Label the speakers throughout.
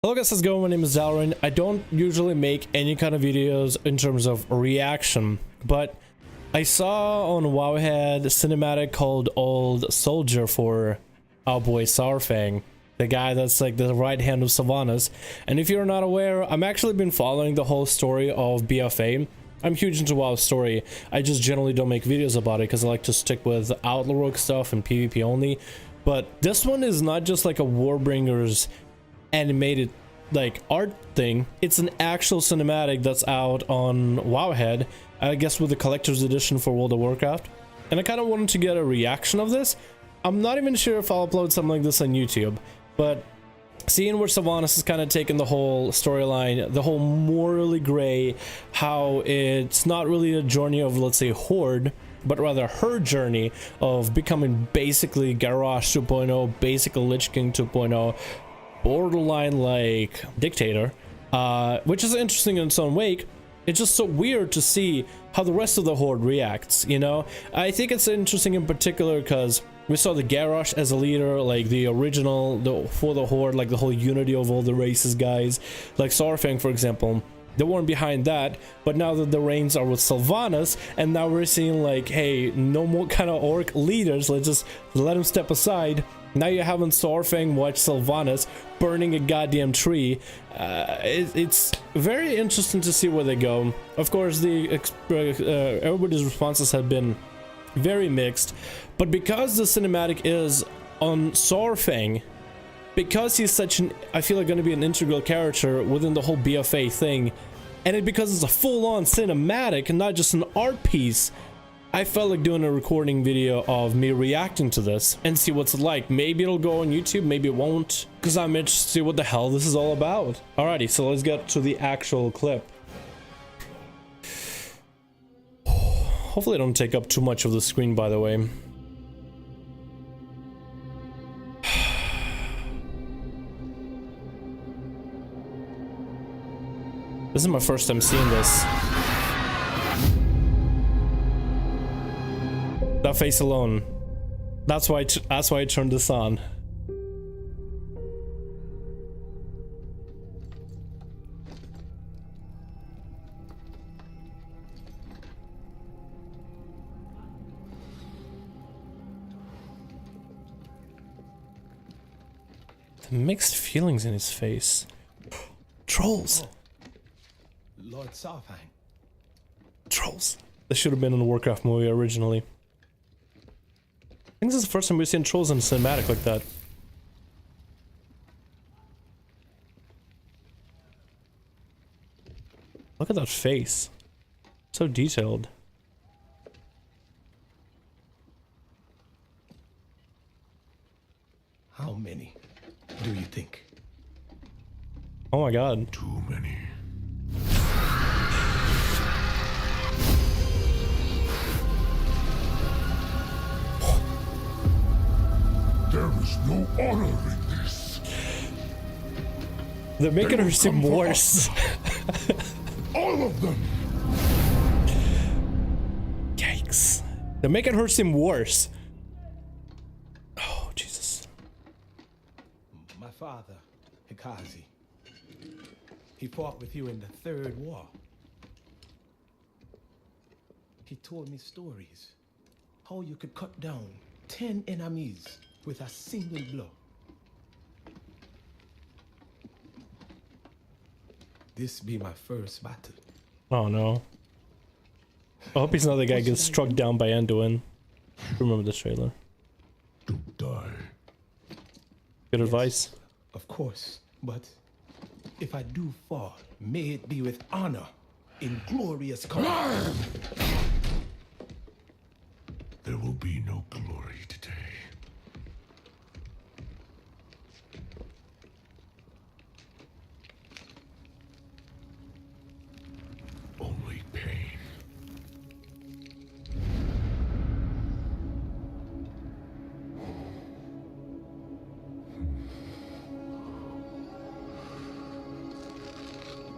Speaker 1: Hello guys, how's it going? My name is Zalrin. I don't usually make any kind of videos in terms of reaction, but I saw on Wowhead a cinematic called Old Soldier for our boy Saurfang, the guy that's like the right hand of Sylvanas. And if you're not aware, I'm actually been following the whole story of BFA. I'm huge into WoW's story. I just generally don't make videos about it because I like to stick with Outlaw Rogue stuff and PvP only. But this one is not just like a Warbringer's animated like art thing. It's an actual cinematic that's out on Wowhead, I guess with the collector's edition for World of Warcraft, and I kind of wanted to get a reaction of this. I'm not even sure if I'll upload something like this on YouTube, but seeing where Sylvanas is kind of taking the whole storyline, the whole morally gray, how it's not really a journey of, let's say, Horde, but rather her journey of becoming basically Garrosh 2.0, basically Lich King 2.0, borderline like dictator, which is interesting in its own way. It's just so weird to see how the rest of the Horde reacts, you know? I think it's interesting in particular because we saw the Garrosh as a leader, like the original for the Horde, like the whole unity of all the races guys, like Saurfang for example. They weren't behind that, but now that the reins are with Sylvanas, and now we're seeing like, hey, no more kind of orc leaders, let's just let them step aside. Now you're having Saurfang watch Sylvanas burning a goddamn tree. It's very interesting to see where they go. Of course, everybody's responses have been very mixed, but because the cinematic is on Saurfang, because he's such an, I feel like, going to be an integral character within the whole BFA thing, and because it's a full-on cinematic and not just an art piece, I felt like doing a recording video of me reacting to this and see what's like. Maybe it'll go on YouTube, maybe it won't, because I'm interested to see what the hell this is all about. Alrighty, so let's get to the actual clip. Hopefully I don't take up too much of the screen, by the way. This is my first time seeing this. That face alone. That's why I turned this on. The mixed feelings in his face. Trolls.
Speaker 2: Lord Saurfang.
Speaker 1: Trolls. This should have been in the Warcraft movie originally. I think this is the first time we've seen trolls in a cinematic like that. Look at that face. So detailed.
Speaker 2: How many do you think?
Speaker 1: Oh my god.
Speaker 3: Too many. There is no honor in this.
Speaker 1: They're making her seem worse.
Speaker 3: All of them.
Speaker 1: Yikes. They're making her seem worse. Oh, Jesus.
Speaker 2: My father, Hikazi. He fought with you in the Third War. He told me stories. How you could cut down 10 enemies with a single blow. This be my first battle.
Speaker 1: Oh no. I hope he's not the guy who gets struck down by Anduin. Remember the trailer.
Speaker 3: To die.
Speaker 1: Good advice.
Speaker 2: Of course, but if I do fall, may it be with honor in glorious color.
Speaker 3: There will be no glory today. Only pain.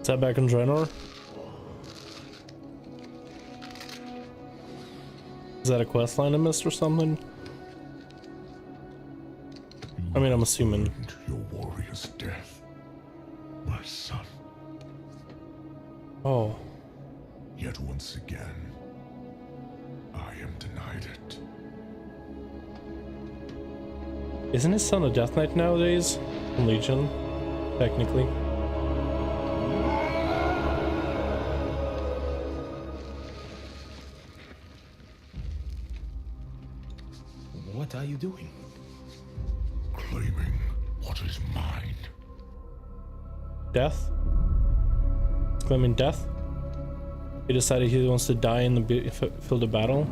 Speaker 1: Is that back in Draenor? Is that a quest line I missed or something? I mean, I'm assuming.
Speaker 3: Your warrior's death. son.
Speaker 1: Oh.
Speaker 3: Yet once again, I am denied it.
Speaker 1: Isn't his son a Death Knight nowadays? In Legion, technically.
Speaker 2: What are you doing?
Speaker 3: Claiming what is mine.
Speaker 1: Death? Claiming death? He decided he wants to die in the field of battle?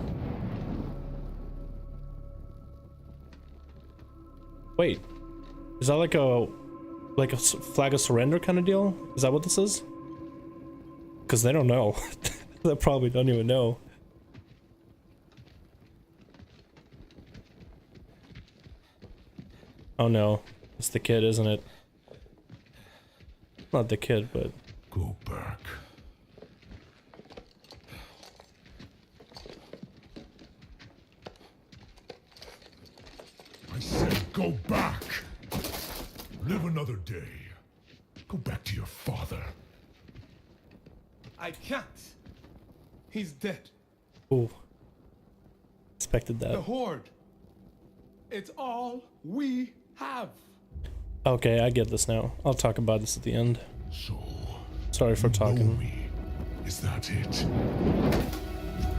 Speaker 1: Wait, is that like a flag of surrender kind of deal? Is that what this is? Because they don't know. They probably don't even know. Oh no, it's the kid, isn't it? Not the kid, but...
Speaker 3: Go back. I said go back! Live another day. Go back to your father.
Speaker 2: I can't. He's dead.
Speaker 1: Ooh. Expected that.
Speaker 2: The Horde. It's all we have.
Speaker 1: Okay, I get this now. I'll talk about this at the end.
Speaker 3: So,
Speaker 1: Sorry for
Speaker 3: you know
Speaker 1: talking.
Speaker 3: me. Is that it?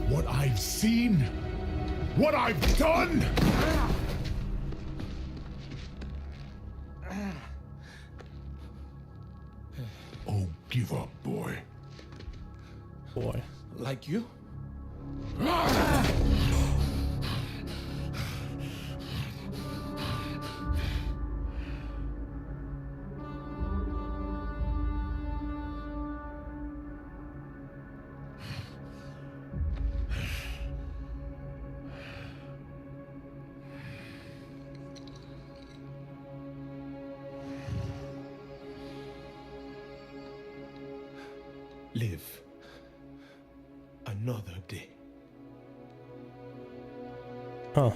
Speaker 3: What I've seen? What I've done? Oh, give up, boy.
Speaker 1: Boy.
Speaker 2: Like you? Live another day.
Speaker 1: Huh.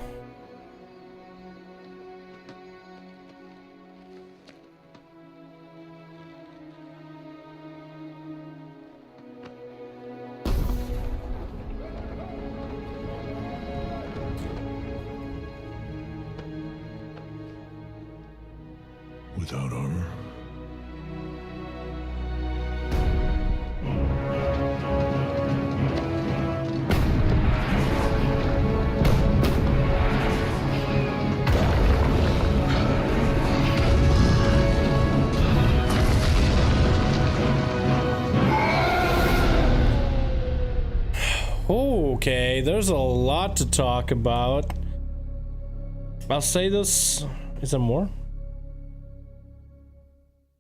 Speaker 3: Without armor?
Speaker 1: Okay, there's a lot to talk about. I'll say this. Is there more?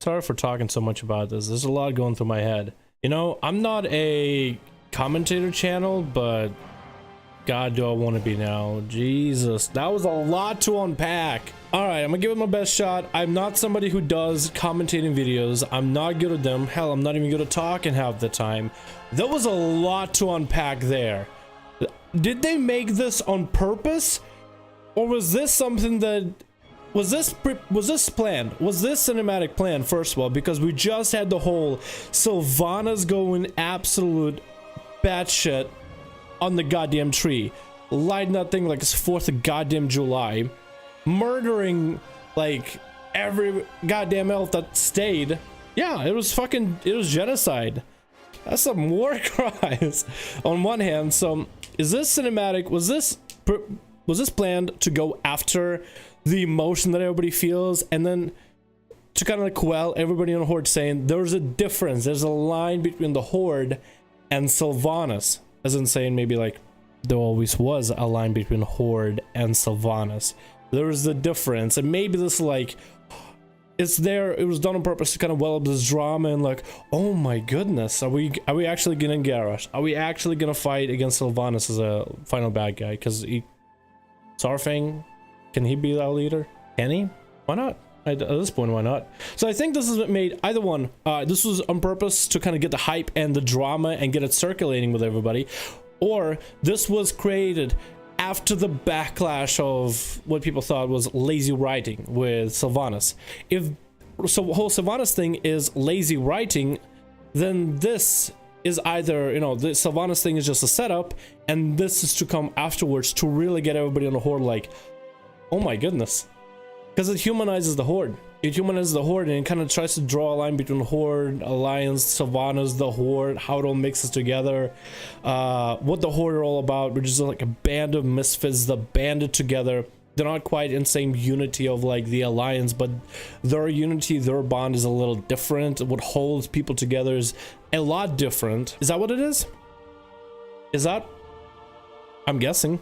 Speaker 1: Sorry for talking so much about this. There's a lot going through my head. You know, I'm not a commentator channel, but God, do I want to be now. Jesus, that was a lot to unpack. All right, I'm gonna give it my best shot. I'm not somebody who does commentating videos. I'm not good at them. Hell, I'm not even good at talking half the time. There was a lot to unpack there. Did they make this on purpose? Or was this something that... Was this planned? Was this cinematic plan, first of all? Because we just had the whole Sylvanas going absolute batshit on the goddamn tree. Lighting that thing like it's 4th of goddamn July. Murdering, like, every goddamn elf that stayed. Yeah, it was genocide. That's some war crimes on one hand. So, is this cinematic? Was this planned to go after the emotion that everybody feels, and then to kind of like quell everybody on the Horde, saying there's a difference, there's a line between the Horde and Sylvanas, as in saying maybe like there always was a line between Horde and Sylvanas. There was the difference, and maybe this like it's there, it was done on purpose to kind of well up this drama, and like, oh my goodness, are we actually gonna Garrosh? Are we actually gonna fight against Sylvanas as a final bad guy? Because Sarfang, can he be that leader? Can he? Why not? At this point, why not? So I think this is made, either one, this was on purpose to kind of get the hype and the drama and get it circulating with everybody, or this was created after the backlash of what people thought was lazy writing with Sylvanas. If whole Sylvanas thing is lazy writing, then this is either, you know, the Sylvanas thing is just a setup, and this is to come afterwards to really get everybody on the Horde like, oh my goodness. Because it humanizes the Horde. It humanizes the Horde, and it kind of tries to draw a line between Horde, Alliance, Sylvanas, the Horde, how it all mixes together, what the Horde are all about, which is like a band of misfits that banded together. They're not quite in same unity of like the Alliance, but their unity, their bond is a little different. What holds people together is a lot different. Is that what it is? Is that? I'm guessing.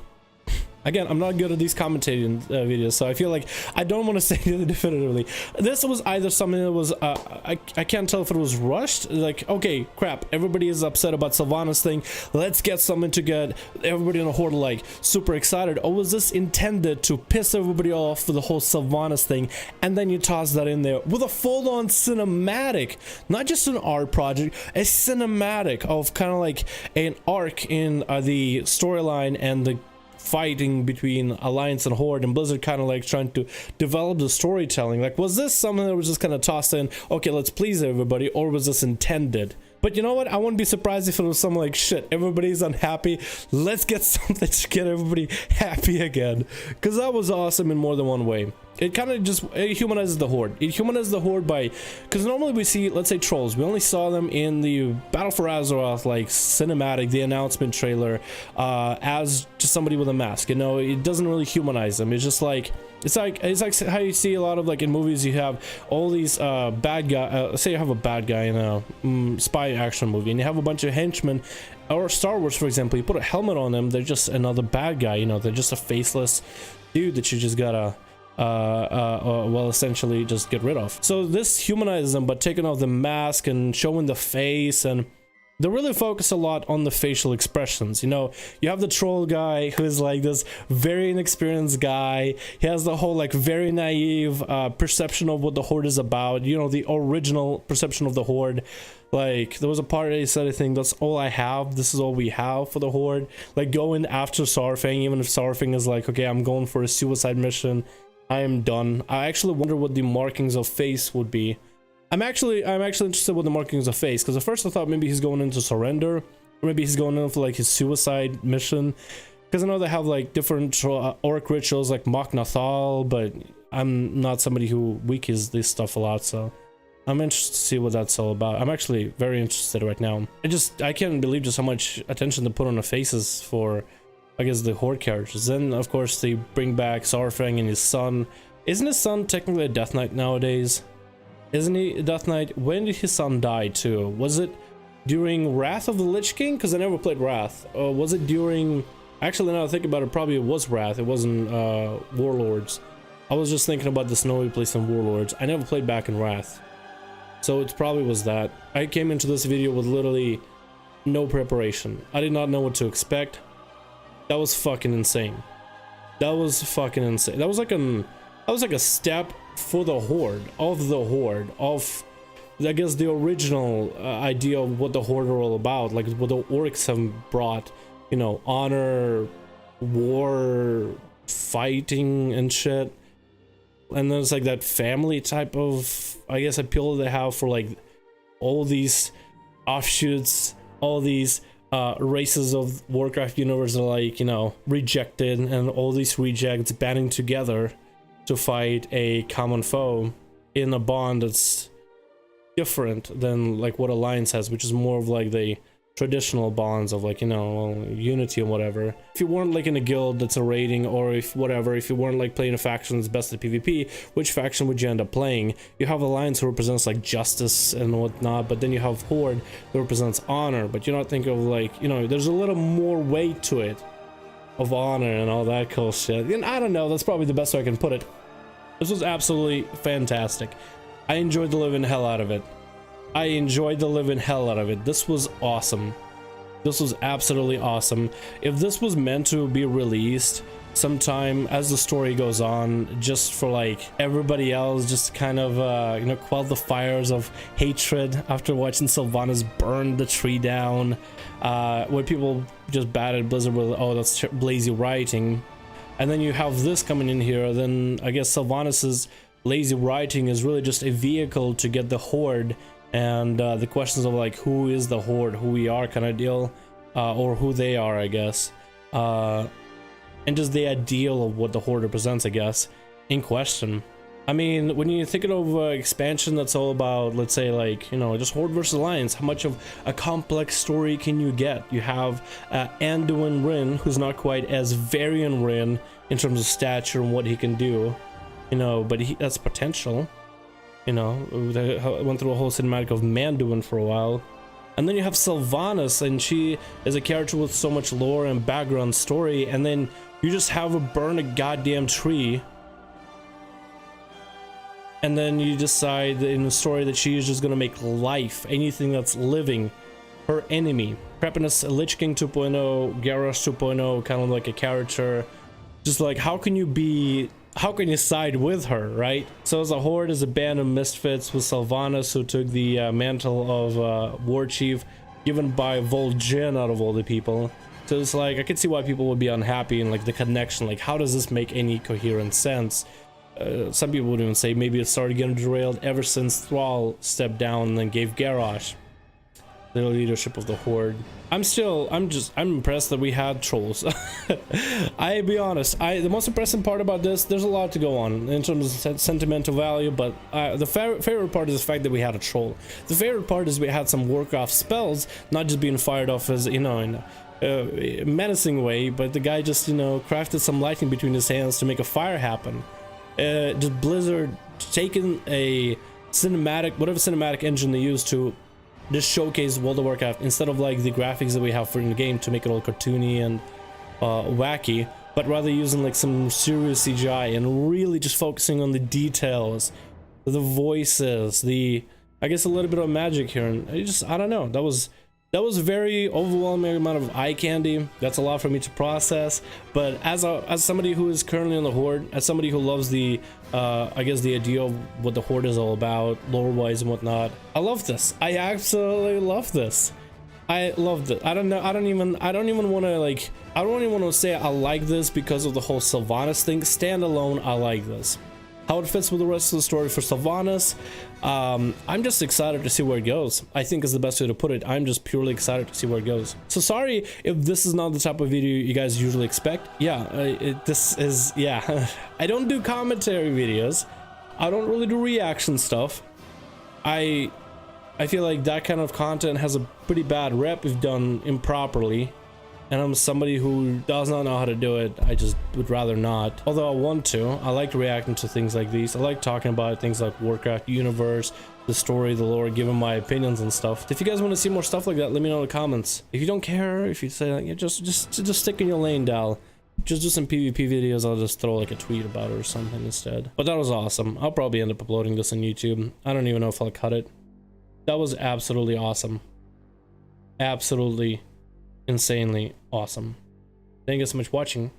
Speaker 1: Again, I'm not good at these commentating videos, so I feel like I don't want to say it definitively. This was either something that was, I can't tell if it was rushed, like, okay, crap, everybody is upset about Sylvanas thing, let's get something to get everybody in the Horde like super excited, or was this intended to piss everybody off for the whole Sylvanas thing, and then you toss that in there with a full-on cinematic, not just an art project, a cinematic of kind of like an arc in the storyline and the fighting between Alliance and Horde, and Blizzard kind of like trying to develop the storytelling. Like, was this something that was just kind of tossed in, okay, let's please everybody, or was this intended? But you know what, I wouldn't be surprised if it was something like, shit, everybody's unhappy, let's get something to get everybody happy again, because that was awesome in more than one way. It kind of just, it humanizes the Horde. It humanizes the Horde by, because normally we see, let's say, trolls. We only saw them in the Battle for Azeroth, like, cinematic, the announcement trailer, as just somebody with a mask. You know, it doesn't really humanize them. It's just like, it's like how you see a lot of, like, in movies, you have all these bad guys, say you have a bad guy in a spy action movie, and you have a bunch of henchmen, or Star Wars, for example, you put a helmet on them, they're just another bad guy, you know, they're just a faceless dude that you just gotta well, essentially just get rid of. So this humanizes them, but taking off the mask and showing the face, and they really focus a lot on the facial expressions. You know, you have the troll guy who is like this very inexperienced guy. He has the whole like very naive perception of what the Horde is about, you know, the original perception of the Horde. Like, there was a part that he said, I think, that's all I have, this is all we have for the Horde. Like, going after Saurfang, even if Saurfang is like, okay, I'm going for a suicide mission, I am done. I actually wonder what the markings of face would be. I'm actually interested with the markings of face, because at first I thought maybe he's going into surrender, or maybe he's going in for like his suicide mission, because I know they have like different orc rituals like Mach Nathal, but I'm not somebody who wikis this stuff a lot, so I'm interested to see what that's all about. I'm actually very interested right now. I can't believe just how much attention they put on the faces for, I guess, the Horde characters. Then of course they bring back Saurfang and his son. Isn't his son technically a Death Knight nowadays? Isn't he a Death Knight? When did his son die too? Was it during Wrath of the Lich King? Because I never played Wrath. Or was it during... Actually, now I think about it, probably it was Wrath. It wasn't Warlords. I was just thinking about the snowy place in Warlords. I never played back in Wrath. So it probably was that. I came into this video with literally no preparation. I did not know what to expect. That was fucking insane. That was fucking insane. That was like a step for the Horde, of I guess the original idea of what the Horde are all about, like what the orcs have brought, you know, honor, war, fighting and shit. And there's like that family type of, I guess, appeal they have for like all these offshoots, all these races of Warcraft universe are like, you know, rejected, and all these rejects banding together to fight a common foe in a bond that's different than like what Alliance has, which is more of like the traditional bonds of like, you know, unity and whatever. If you weren't like in a guild that's a raiding, or if you weren't like playing a faction that's best at PvP, which faction would you end up playing? You have Alliance who represents like justice and whatnot, but then you have Horde who represents honor, but you're not thinking of like, you know, there's a little more weight to it of honor and all that cool shit. And I don't know, that's probably the best way I can put it. This was absolutely fantastic. I enjoyed the living hell out of it. This was awesome. This was absolutely awesome. If this was meant to be released sometime as the story goes on, just for like everybody else, just kind of you know, quell the fires of hatred after watching Sylvanas burn the tree down, where people just batted Blizzard with, oh, that's lazy writing, and then you have this coming in here, then I guess Sylvanas's lazy writing is really just a vehicle to get the horde and the questions of like who is the horde, who we are kind of deal, or who they are, I guess, and just the ideal of what the horde represents, I guess, in question. I mean, when you're thinking of expansion that's all about, let's say, like, you know, just Horde versus Alliance, how much of a complex story can you get? You have Anduin Rin, who's not quite as Varian Rin in terms of stature and what he can do, you know, but that's potential. You know, they went through a whole cinematic of Manduin for a while. And then you have Sylvanas, and she is a character with so much lore and background story, and then you just have her burn a goddamn tree. And then you decide in the story that she is just gonna make life, anything that's living, her enemy. Prepinus, Lich King 2.0, Garrosh 2.0, kind of like a character. Just like, how can you side with her, right? So as a horde, as a band of misfits with Sylvanas, who took the mantle of War Chief, given by Vol'jin out of all the people. So it's like, I could see why people would be unhappy and like the connection, like how does this make any coherent sense? Some people would even say maybe it started getting derailed ever since Thrall stepped down and then gave Garrosh the leadership of the horde. I'm impressed that we had trolls. I'll be honest, the most impressive part about this, there's a lot to go on in terms of sentimental value, but the favorite part is the fact that we had a troll. The favorite part is we had some Warcraft spells, not just being fired off as, you know, in a menacing way, but the guy just, you know, crafted some lightning between his hands to make a fire happen. Just Blizzard taking a cinematic, whatever cinematic engine they use to just showcase World of Warcraft instead of like the graphics that we have for in the game to make it all cartoony and wacky, but rather using like some serious CGI and really just focusing on the details, the voices, I guess a little bit of magic here, and I don't know, that was a very overwhelming amount of eye candy. That's a lot for me to process, but as somebody who is currently on the horde, as somebody who loves the I guess the idea of what the horde is all about, lore wise and whatnot, I love this. I absolutely love this. I loved it. I don't even want to say I like this because of the whole Sylvanas thing. Standalone, I like this. How it fits with the rest of the story for Sylvanas, I'm just excited to see where it goes. I think is the best way to put it. I'm just purely excited to see where it goes. So sorry if this is not the type of video you guys usually expect. Yeah, I don't do commentary videos. I don't really do reaction stuff. I feel like that kind of content has a pretty bad rep if done improperly. And I'm somebody who does not know how to do it. I just would rather not. Although I want to. I like reacting to things like these. I like talking about things like Warcraft universe, the story, the lore, giving my opinions and stuff. If you guys want to see more stuff like that, let me know in the comments. If you don't care, if you say like, just stick in your lane, Dal. Just do some PvP videos. I'll just throw like a tweet about it or something instead. But that was awesome. I'll probably end up uploading this on YouTube. I don't even know if I'll cut it. That was absolutely awesome. Absolutely insanely awesome. Thank you so much for watching.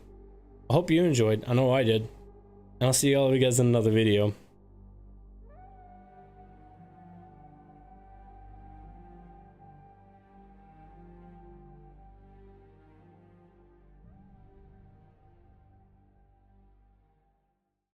Speaker 1: I hope you enjoyed. I know I did. And I'll see all of you guys in another video.